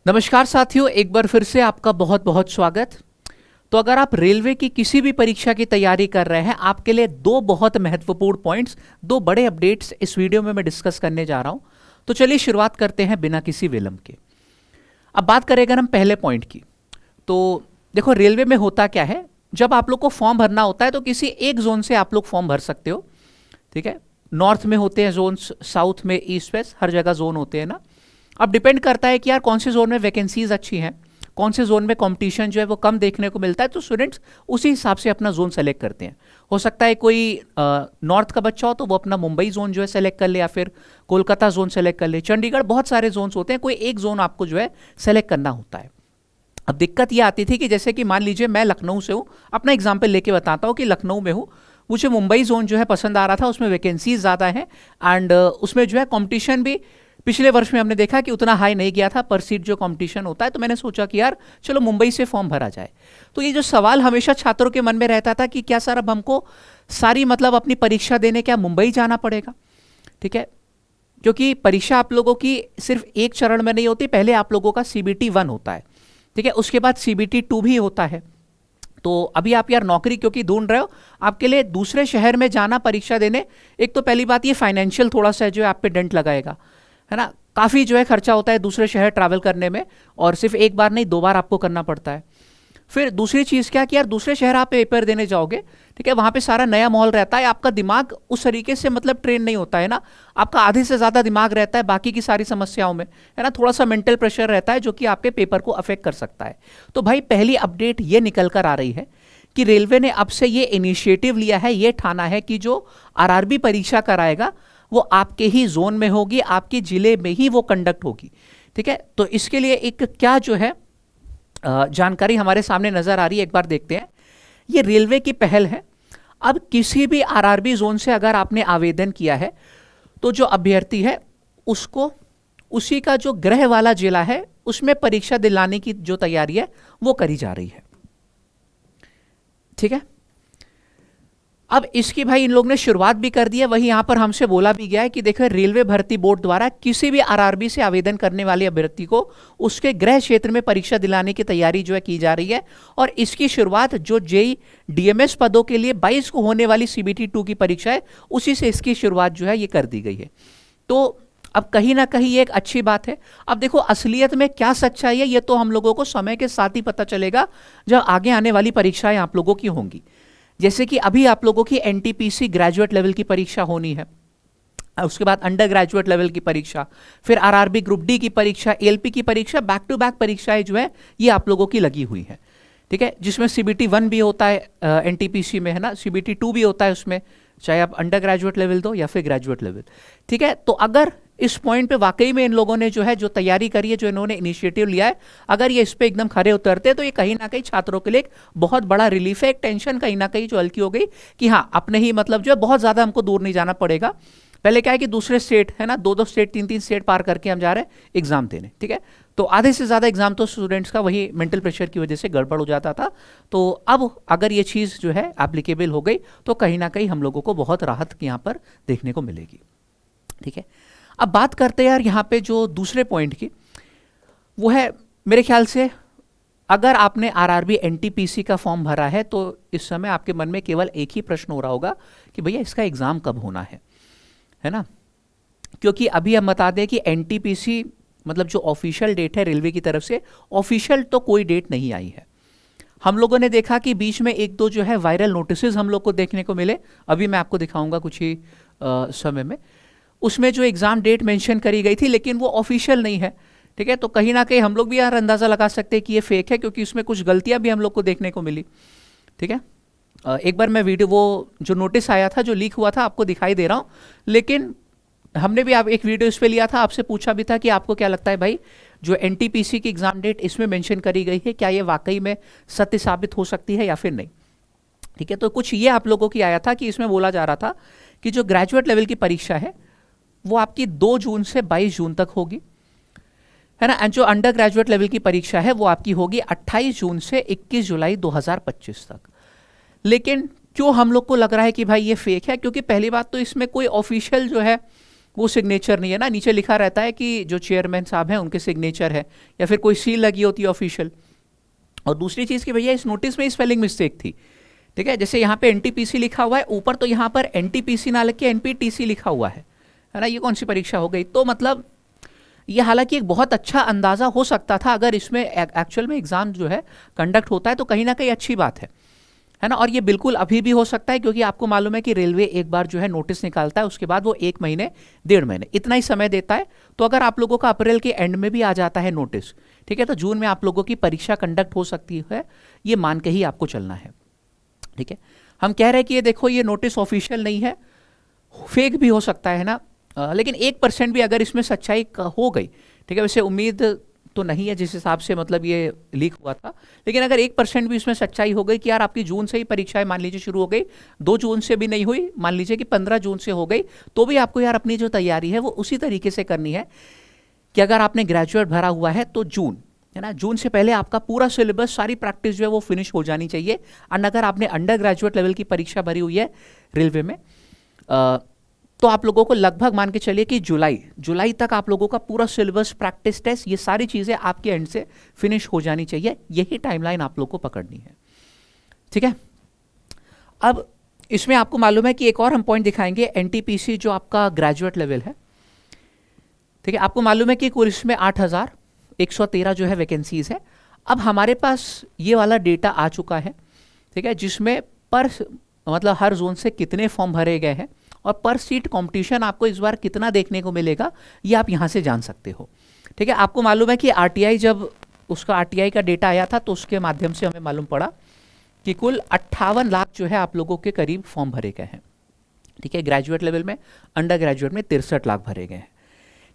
नमस्कार साथियों, एक बार फिर से आपका बहुत बहुत स्वागत। तो अगर आप रेलवे की किसी भी परीक्षा की तैयारी कर रहे हैं, आपके लिए दो बहुत महत्वपूर्ण पॉइंट्स, दो बड़े अपडेट्स इस वीडियो में मैं डिस्कस करने जा रहा हूं। तो चलिए शुरुआत करते हैं बिना किसी विलंब के। अब बात करें अगर हम पहले पॉइंट की, तो देखो रेलवे में होता क्या है, जब आप लोग को फॉर्म भरना होता है तो किसी एक जोन से आप लोग फॉर्म भर सकते हो। ठीक है, नॉर्थ में होते हैं जोन्स, साउथ में, ईस्ट वेस्ट, हर जगह जोन होते हैं ना। अब डिपेंड करता है कि यार कौन से जोन में वैकेंसीज अच्छी हैं, कौन से जोन में कंपटीशन जो है वो कम देखने को मिलता है, तो स्टूडेंट्स उसी हिसाब से अपना जोन सेलेक्ट करते हैं। हो सकता है कोई नॉर्थ का बच्चा हो तो वो अपना मुंबई जोन जो है सेलेक्ट कर ले, या फिर कोलकाता जोन सेलेक्ट कर ले, चंडीगढ़, बहुत सारे जोन्स होते हैं, कोई एक जोन आपको जो है सेलेक्ट करना होता है। अब दिक्कत ये आती थी कि जैसे कि मान लीजिए मैं लखनऊ से हूँ, अपना एग्जाम्पल लेके बताता हूँ कि लखनऊ में हूँ, मुझे मुंबई जोन जो है पसंद आ रहा था, उसमें वैकेंसीज ज़्यादा है एंड उसमें जो है कंपटीशन भी पिछले वर्ष में हमने देखा कि उतना हाई नहीं गया था पर सीट जो कंपटीशन होता है। तो मैंने सोचा कि यार चलो मुंबई से फॉर्म भरा जाए। तो ये जो सवाल हमेशा छात्रों के मन में रहता था कि क्या सर अब हमको सारी मतलब अपनी परीक्षा देने क्या मुंबई जाना पड़ेगा। ठीक है, क्योंकि परीक्षा आप लोगों की सिर्फ एक चरण में नहीं होती, पहले आप लोगों का CBT 1 होता है, ठीक है, उसके बाद CBT 2 भी होता है। तो अभी आप यार नौकरी क्योंकि ढूंढ रहे हो, आपके लिए दूसरे शहर में जाना परीक्षा देने, एक तो पहली बात ये फाइनेंशियल थोड़ा सा जो है आप पे डेंट लगाएगा, है ना। काफ़ी जो है खर्चा होता है दूसरे शहर ट्रैवल करने में, और सिर्फ एक बार नहीं, 2 बार आपको करना पड़ता है। फिर दूसरी चीज़ क्या कि यार दूसरे शहर आप पेपर देने जाओगे, ठीक है, वहाँ पे सारा नया माहौल रहता है, आपका दिमाग उस तरीके से मतलब ट्रेन नहीं होता है ना, आपका आधे से ज़्यादा दिमाग रहता है बाकी की सारी समस्याओं में, है ना, थोड़ा सा मेंटल प्रेशर रहता है जो कि आपके पेपर को अफेक्ट कर सकता है। तो भाई पहली अपडेट ये निकल कर आ रही है कि रेलवे ने अब से ये इनिशिएटिव लिया है, ये ठाना है कि जो RRB परीक्षा कराएगा वो आपके ही जोन में होगी, आपके जिले में ही वो कंडक्ट होगी। ठीक है, तो इसके लिए एक क्या जो है जानकारी हमारे सामने नजर आ रही है, एक बार देखते हैं। ये रेलवे की पहल है। अब किसी भी RRB जोन से अगर आपने आवेदन किया है तो जो अभ्यर्थी है उसको उसी का जो गृह वाला जिला है उसमें परीक्षा दिलाने की जो तैयारी है वो करी जा रही है। ठीक है, अब इसकी भाई इन लोग ने शुरुआत भी कर दी है। वही यहां पर हमसे बोला भी गया है कि देखो रेलवे भर्ती बोर्ड द्वारा किसी भी RRB से आवेदन करने वाले अभ्यर्थी को उसके गृह क्षेत्र में परीक्षा दिलाने की तैयारी जो है की जा रही है, और इसकी शुरुआत जो JEE DMS पदों के लिए 22 को होने वाली CBT 2 की परीक्षा है उसी से इसकी शुरुआत जो है ये कर दी गई है। तो अब कहीं ना कहीं ये एक अच्छी बात है। अब देखो असलियत में क्या सच्चाई है ये तो हम लोगों को समय के साथ ही पता चलेगा जब आगे आने वाली परीक्षाएं आप लोगों की होंगी। जैसे कि अभी आप लोगों की NTPC ग्रेजुएट लेवल की परीक्षा होनी है, उसके बाद अंडर ग्रेजुएट लेवल की परीक्षा, फिर RRB ग्रुप D की परीक्षा, ALP की परीक्षा, बैक टू बैक परीक्षाएं जो है ये आप लोगों की लगी हुई है। ठीक है, जिसमें CBT 1 भी होता है NTPC में, है ना, CBT 2 भी होता है उसमें, चाहे आप अंडर ग्रेजुएट लेवल दो या फिर ग्रेजुएट लेवल। ठीक है, तो अगर इस पॉइंट पे वाकई में इन लोगों ने जो है जो तैयारी करी है, जो इन्होंने इनिशिएटिव लिया है, अगर ये इस पे एकदम खरे उतरते तो ये कहीं ना कहीं छात्रों के लिए एक बहुत बड़ा रिलीफ है, एक टेंशन कहीं ना कहीं जो हल्की हो गई कि हाँ अपने ही मतलब जो है बहुत ज़्यादा हमको दूर नहीं जाना पड़ेगा। पहले क्या है कि दूसरे स्टेट, है ना, 2-2 स्टेट, 3-3 स्टेट पार करके हम जा रहे हैं एग्जाम देने। ठीक है, तो आधे से ज़्यादा एग्जाम तो स्टूडेंट्स का वही मेंटल प्रेशर की वजह से गड़बड़ हो जाता था। तो अब अगर ये चीज़ जो है एप्लीकेबल हो गई तो कहीं ना कहीं हम लोगों को बहुत राहत यहाँ पर देखने को मिलेगी। ठीक है, अब बात करते हैं यार यहाँ पे जो दूसरे पॉइंट की, वो है मेरे ख्याल से अगर आपने RRB NTPC का फॉर्म भरा है तो इस समय आपके मन में केवल एक ही प्रश्न हो रहा होगा कि भैया इसका एग्ज़ाम कब होना है ना। क्योंकि अभी हम बता दें कि NTPC मतलब जो ऑफिशियल डेट है रेलवे की तरफ से, ऑफिशियल तो कोई डेट नहीं आई है। हम लोगों ने देखा कि बीच में एक दो जो है वायरल नोटिसेस हम लोग को देखने को मिले, अभी मैं आपको दिखाऊंगा कुछ ही समय में, उसमें जो एग्ज़ाम डेट मेंशन करी गई थी लेकिन वो ऑफिशियल नहीं है। ठीक है, तो कहीं ना कहीं हम लोग भी यार अंदाज़ा लगा सकते हैं कि ये फेक है, क्योंकि उसमें कुछ गलतियां भी हम लोग को देखने को मिली। ठीक है, एक बार मैं वीडियो, वो जो नोटिस आया था जो लीक हुआ था, आपको दिखाई दे रहा हूँ, लेकिन हमने भी आप एक वीडियो इस पर लिया था, आपसे पूछा भी था कि आपको क्या लगता है भाई जो NTPC की एग्ज़ाम डेट इसमें मेंशन करी गई है क्या ये वाकई में सत्य साबित हो सकती है या फिर नहीं। ठीक है, तो कुछ ये आप लोगों की आया था कि इसमें बोला जा रहा था कि जो ग्रेजुएट लेवल की परीक्षा है वो आपकी 2 जून से 22 जून तक होगी, है ना, एंड जो अंडर ग्रेजुएट लेवल की परीक्षा है वो आपकी होगी 28 जून से 21 जुलाई 2025 तक। लेकिन क्यों हम लोग को लग रहा है कि भाई ये फेक है, क्योंकि पहली बात तो इसमें कोई ऑफिशियल जो है वो सिग्नेचर नहीं है ना, नीचे लिखा रहता है कि जो चेयरमैन साहब हैं उनके सिग्नेचर है, या फिर कोई सील लगी होती है ऑफिशियल। और दूसरी चीज़ कि भैया इस नोटिस में स्पेलिंग मिस्टेक थी, ठीक है, जैसे यहाँ पे एनटीपीसी लिखा हुआ है ऊपर, तो यहाँ पर एनटीपीसी ना लिख के एनपीटीसी लिखा हुआ है ना, ये कौन सी परीक्षा हो गई। तो मतलब ये हालांकि एक बहुत अच्छा अंदाज़ा हो सकता था अगर इसमें एक्चुअल में एग्ज़ाम जो है कंडक्ट होता है, तो कहीं ना कहीं अच्छी बात है ना। और ये बिल्कुल अभी भी हो सकता है, क्योंकि आपको मालूम है कि रेलवे एक बार जो है नोटिस निकालता है, उसके बाद वो 1 महीने 1.5 महीने इतना ही समय देता है। तो अगर आप लोगों का अप्रैल के एंड में भी आ जाता है नोटिस, ठीक है, तो जून में आप लोगों की परीक्षा कंडक्ट हो सकती है, ये मान के ही आपको चलना है, ठीक है। हम कह रहे हैं कि ये देखो ये नोटिस ऑफिशियल नहीं है, फेक भी हो सकता है ना, लेकिन 1% भी अगर इसमें सच्चाई हो गई, ठीक है, वैसे उम्मीद तो नहीं है जिस हिसाब से मतलब ये लीक हुआ था, लेकिन अगर 1% भी इसमें सच्चाई हो गई कि यार आपकी जून से ही परीक्षाएं मान लीजिए शुरू हो गई, 2 जून से भी नहीं हुई, मान लीजिए कि 15 जून से हो गई, तो भी आपको यार अपनी जो तैयारी है वो उसी तरीके से करनी है कि अगर आपने ग्रेजुएट भरा हुआ है तो जून, है ना, जून से पहले आपका पूरा सिलेबस, सारी प्रैक्टिस जो है वो फिनिश हो जानी चाहिए। और अगर आपने अंडर ग्रेजुएट लेवल की परीक्षा भरी हुई है रेलवे में, तो आप लोगों को लगभग मान के चलिए कि जुलाई तक आप लोगों का पूरा सिलेबस, प्रैक्टिस टेस्ट, ये सारी चीज़ें आपके एंड से फिनिश हो जानी चाहिए। यही टाइमलाइन आप लोग को पकड़नी है, ठीक है। अब इसमें आपको मालूम है कि एक और हम पॉइंट दिखाएंगे, एनटीपीसी जो आपका ग्रेजुएट लेवल है, ठीक है, आपको मालूम है कि कुल इसमें 8,113 जो है वैकेंसीज है। अब हमारे पास ये वाला डेटा आ चुका है, ठीक है, जिसमें पर मतलब हर जोन से कितने फॉर्म भरे गए हैं और पर सीट कंपटीशन आपको इस बार कितना देखने को मिलेगा, ये आप यहाँ से जान सकते हो, ठीक है। आपको मालूम है कि आरटीआई, जब उसका आरटीआई का डेटा आया था तो उसके माध्यम से हमें मालूम पड़ा कि कुल 58 लाख जो है आप लोगों के करीब फॉर्म भरे गए हैं, ठीक है, ग्रेजुएट लेवल में। अंडर ग्रेजुएट में 63 लाख भरे गए हैं,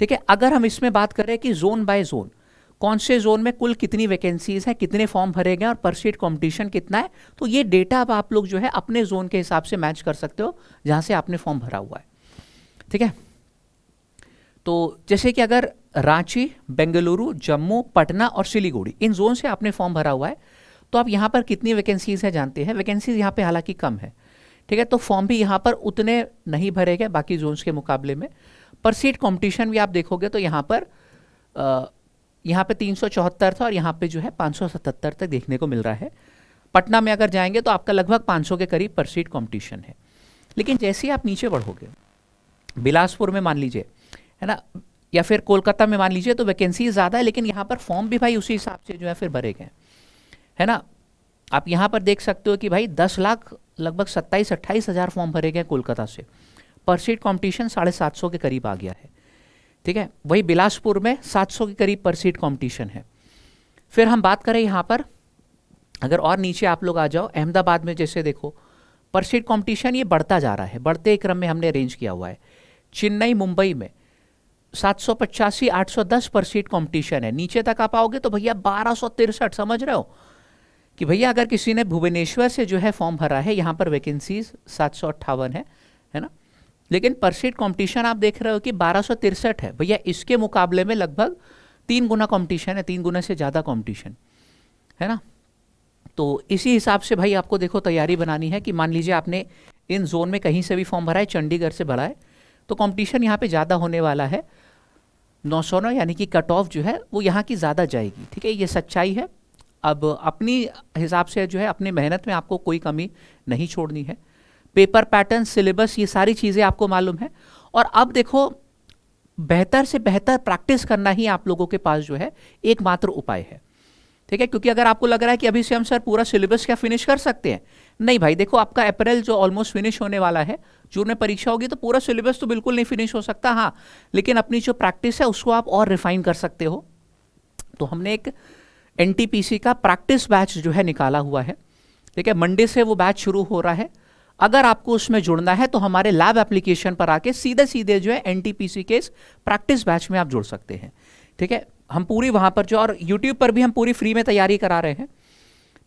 ठीक है। अगर हम इसमें बात करें कि जोन बाय जोन, कौन से जोन में कुल कितनी वैकेंसीज है, कितने फॉर्म भरे गए और पर सीट कंपटीशन कितना है, तो ये डेटा अब आप लोग जो है अपने जोन के हिसाब से मैच कर सकते हो जहां से आपने फॉर्म भरा हुआ है, ठीक है। तो जैसे कि अगर रांची, बेंगलुरु, जम्मू, पटना और सिलीगुड़ी, इन जोन से आपने फॉर्म भरा हुआ है, तो आप यहाँ पर कितनी वैकेंसीज है जानते हैं। वैकेंसीज यहाँ पे हालांकि कम है, ठीक है, तो फॉर्म भी यहाँ पर उतने नहीं भरे गए बाकी जोन्स के मुकाबले में। पर सीट कंपटीशन भी आप देखोगे तो यहाँ पर 374 था और यहाँ पे जो है 577 तक देखने को मिल रहा है। पटना में अगर जाएंगे तो आपका लगभग 500 के करीब पर सीट कंपटीशन है। लेकिन जैसे ही आप नीचे बढ़ोगे, बिलासपुर में मान लीजिए, है ना, या फिर कोलकाता में मान लीजिए, तो वैकेंसी ज़्यादा है लेकिन यहाँ पर फॉर्म भी भाई उसी हिसाब से जो है फिर भरे गए, है ना। आप यहाँ पर देख सकते हो कि भाई 10 लाख लगभग 27-28 हज़ार फॉर्म भरे गए कोलकाता से, पर सीट कॉम्पिटिशन 750 के करीब आ गया है, ठीक है। वही बिलासपुर में 700 के करीब पर सीट कॉम्पिटिशन है। फिर हम बात करें यहाँ पर, अगर और नीचे आप लोग आ जाओ, अहमदाबाद में जैसे देखो पर सीट कॉम्पिटिशन ये बढ़ता जा रहा है, बढ़ते क्रम में हमने अरेंज किया हुआ है। चेन्नई, मुंबई में 785, 810 पर सीट कॉम्पिटिशन है। नीचे तक आप आओगे तो भैया 1263, समझ रहे हो कि भैया अगर किसी ने भुवनेश्वर से जो है फॉर्म भरा है, यहाँ पर वैकेंसीज 758 है ना, लेकिन पर सीट कॉम्पिटिशन आप देख रहे हो कि 1263 है। भैया इसके मुकाबले में लगभग 3 गुना कॉम्पिटिशन है, 3 गुना से ज़्यादा कॉम्पिटिशन है ना। तो इसी हिसाब से भाई आपको देखो तैयारी बनानी है कि मान लीजिए आपने इन जोन में कहीं से भी फॉर्म भरा है, चंडीगढ़ से भरा है, तो कंपटीशन यहाँ पे ज़्यादा होने वाला है। 909 यानी कि कट ऑफ जो है वो यहाँ की ज़्यादा जाएगी, ठीक है, ये सच्चाई है। अब अपनी हिसाब से जो है अपनी मेहनत में आपको कोई कमी नहीं छोड़नी है। पेपर पैटर्न, सिलेबस, ये सारी चीज़ें आपको मालूम है। और अब देखो बेहतर से बेहतर प्रैक्टिस करना ही आप लोगों के पास जो है एकमात्र उपाय है, ठीक है। क्योंकि अगर आपको लग रहा है कि अभी से हम सर पूरा सिलेबस क्या फिनिश कर सकते हैं, नहीं भाई, देखो आपका अप्रैल जो ऑलमोस्ट फिनिश होने वाला है, जून में परीक्षा होगी, तो पूरा सिलेबस तो बिल्कुल नहीं फिनिश हो सकता, हाँ, लेकिन अपनी जो प्रैक्टिस है उसको आप और रिफाइन कर सकते हो। तो हमने एक एनटीपीसी का प्रैक्टिस बैच जो है निकाला हुआ है, ठीक है, मंडे से वो बैच शुरू हो रहा है। अगर आपको उसमें जुड़ना है तो हमारे लैब एप्लीकेशन पर आके सीधे सीधे जो है एनटीपीसी के इस प्रैक्टिस बैच में आप जुड़ सकते हैं, ठीक है। हम पूरी वहाँ पर जो, और यूट्यूब पर भी हम पूरी फ्री में तैयारी करा रहे हैं,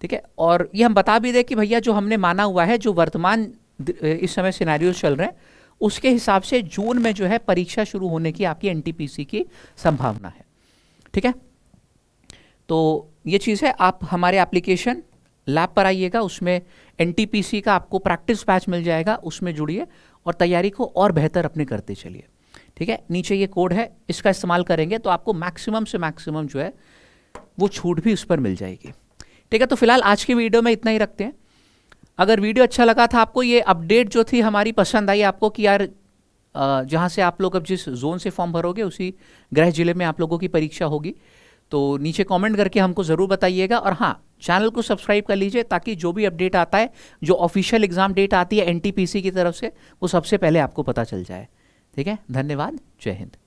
ठीक है। और ये हम बता भी दें कि भैया जो हमने माना हुआ है, जो वर्तमान इस समय सिनेरियो चल रहे हैं, उसके हिसाब से जून में जो है परीक्षा शुरू होने की आपकी एनटीपीसी की संभावना है, ठीक है। तो ये चीज़ है, आप हमारे एप्लीकेशन लैब पर आइएगा, उसमें एनटीपीसी का आपको प्रैक्टिस बैच मिल जाएगा, उसमें जुड़िए और तैयारी को और बेहतर अपने करते चलिए, ठीक है, नीचे ये कोड है, इसका इस्तेमाल करेंगे तो आपको मैक्सिमम से मैक्सिमम जो है वो छूट भी उस पर मिल जाएगी। ठीक है, तो फिलहाल आज की वीडियो में इतना ही रखते हैं। अगर वीडियो अच्छा लगा था आपको, ये अपडेट जो थी हमारी पसंद आई आपको कि यार जहाँ से आप लोग अब जिस जोन से फॉर्म भरोगे उसी गृह जिले में आप लोगों की परीक्षा होगी, तो नीचे कमेंट करके हमको ज़रूर बताइएगा। और हाँ, चैनल को सब्सक्राइब कर लीजिए ताकि जो भी अपडेट आता है, जो ऑफिशियल एग्जाम डेट आती है एनटीपीसी की तरफ से, वो सबसे पहले आपको पता चल जाए। ठीक है, धन्यवाद, जय हिंद।